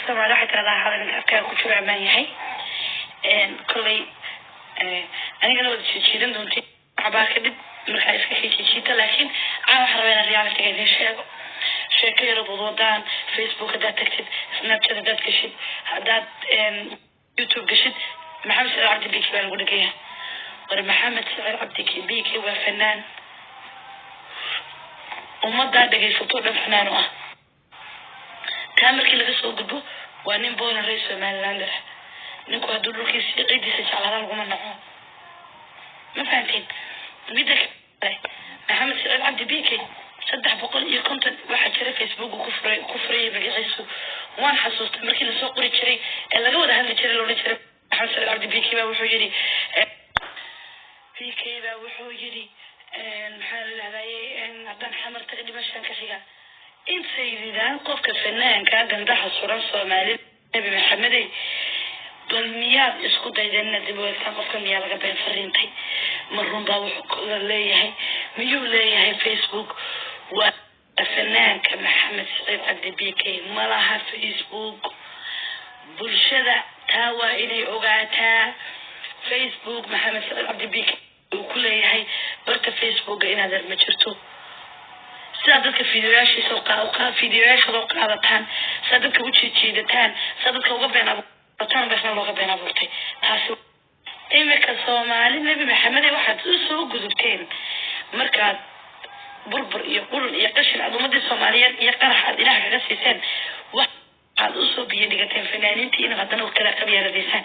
Soomaali waxa kala hadalka afka ku jira ma yahay kulay aniga wada jiidan doontii abaarka dib marka iska xiijiita laakiin aan wax rabaa reality ga sheego sheekada wadaan Facebook hada tagtid Snapchat hada gashid hada YouTube gashid Maxamed Saciid Cabdi Biki baa lagu dhigay war Maxamed Saciid Cabdi Biki waa fanaan umada dhageysato dhan fanaan ah markii laga soo gudbo waa nin boona reer Somaliland ninku haduu dhulkiisa ciidiisa jeclaada lagu naco ma fahanteen midda Maxamed Saciid Cabdi Biki 350 waxa jira Facebook ku furay magaciisu waan xasuustay markii la soo qori jiray ee laga wada hadli jiray loo jiray Maxamed Saciid Cabdi Biki baa wuxuu yiri maxaa la leeyahay hadan xamarta dhimashan ka xiga inta yidaan qofka fanaanka gandaha suran Soomaali Nabi Maxamed balmiyaad isku daydana dib u eegtaan qofka miyaa laga been fariintay marun baa wuxuu leeyahay miyuu leeyahay Facebook waa fanaanka Maxamed Saciid Cabdi Biki malaha Facebook bulshada taawa inay ogaataa Facebook Maxamed Saciid Cabdi Biki uu ku leeyahay barka Facebook inaad ma jirto dadka fiidiyoyaasha soo qaadataan dadka u jiidataan dadka uga been abuurtaan bas looga been abuurtay taasi imika Soomaali Nabi Maxamed waxaad u soo gudubteen markaad burbur iyo qurun iyo qashin adumadii Soomaaliyeed iyo qarax aad ilaaha kaga siiseen waxaad u soo biyadigateen fanaaniintii in haddana u kala qabyaaladaysan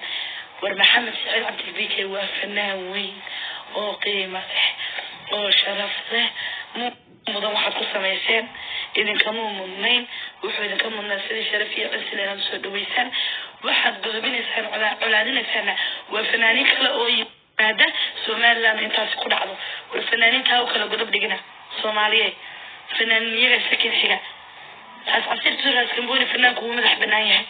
war Maxamed Saciid Cabdi Biki waa fanaan weyn oo qiimo leh oo sharaf leh mudan waxaad ku samayseen idinkama mudnayn wuxuu idinka mudnaa sidii sharaf iyo qasinaad soo dhaweysaan waxaad gudubinaysaan colaadinaysaan waa fanaaniin kale oo yimaada Somaliland intaas ku dhacdo war fanaaniinta oo kala gudub dhigina Soomaaliyeed fanaaniyaga sakin xiga taas asirtu raaskan booni fanaanku uu madax banaan yahay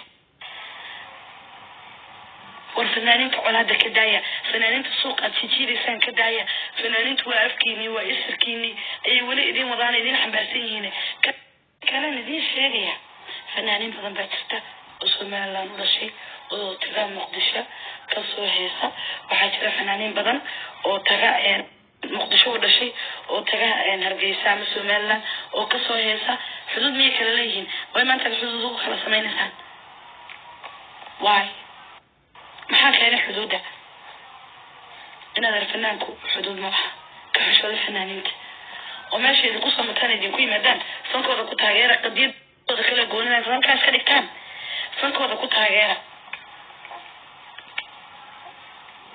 war fanaaniinta colaada ka daaya fanaaniinta suuqa jijiidaysan ka daaya fanaaniintu waa afkiini waa isirkiini ay wali idin wadaan idin xambaarsan yihiin kala idin sheegaya fanaaniin badan baa jirta oo Somaliland u dhashay oo taga Muqdisho ka soo heesa waxa jira fanaaniin badan oo taga Muqdisho u dhashay oo taga Hargeysa ama Somaliland oo ka soo heesa xuduud miyay kala leeyihiin way maanta xuduud ugu kala sameynaysan why maxaa keenay xuduuda inaad fanaanku xuduud ma laha ka xishooda fanaaniinta oo meesha idinku samataan idinku yimaadaan fankooda ku taageera qadiyadooda kala goonina fankaas ka dhigtaan fankooda ku taageera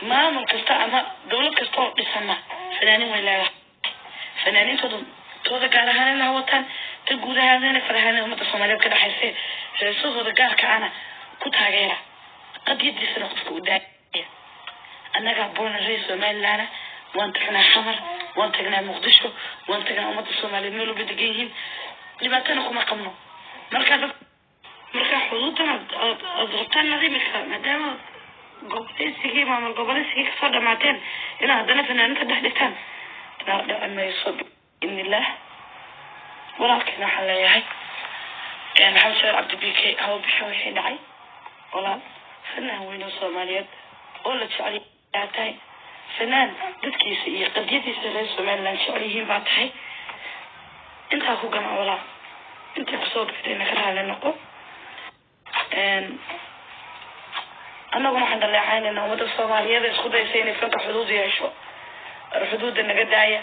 maamul kasta ama dawlad kasta oo dhisana fanaaniin way leedahay fanaaniintooda tooda gaar ahaan la wataan ta guud ahaan farahaan umada Soomaaliyeed ka dhaxaysay heesahooda gaarka ana ku taageera قضية سنة قفودة أنا قابون الرئيس Somaliland وانتقنا حمر وانتقنا مقدشو وانتقنا أمد الصومالي ميلو بدقيهين لما كانوا كما قمنوا مركا حدودنا أضغطان نظيم مدام قبليسي ماما القبليسي كفر معتين إلا هدنا فنانين تدحدثان لا أما يصب إن الله ولكن حلا يحي يعني Maxamed Saciid Cabdi Biki هو بحوي دعي ولا فنان وين Soomaaliyeed oo la jecel yahay fanaan dadkiisa iyo qadiyadiisa reer Somaliland jecelihiin baa tahay inta ku gama wala inta ku soo dhigtayna ka raali noqo anaguna waxaan dhaleecaynaa umada Soomaaliyeed isku daysay inay fanka xuduud yeesho xuduudda naga daaya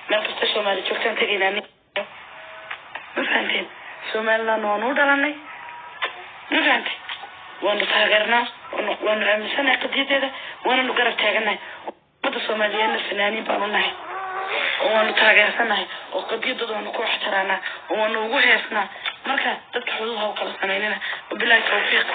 meel kasta Soomaali joogtaan tageynaa ma fahanteen Somaliland waa noo dhalanay ma fahanteen وانا تاجرنا وانا عمسنا قضية وانا نقرب تاجرنا وده Soomaaliyeed الفنانين بعملناه وانا تاجرنا وقضية ده وانا كل احترامنا وانا وجوهنا مركز تدخلوها وخلاص عملنا وبالله التوفيق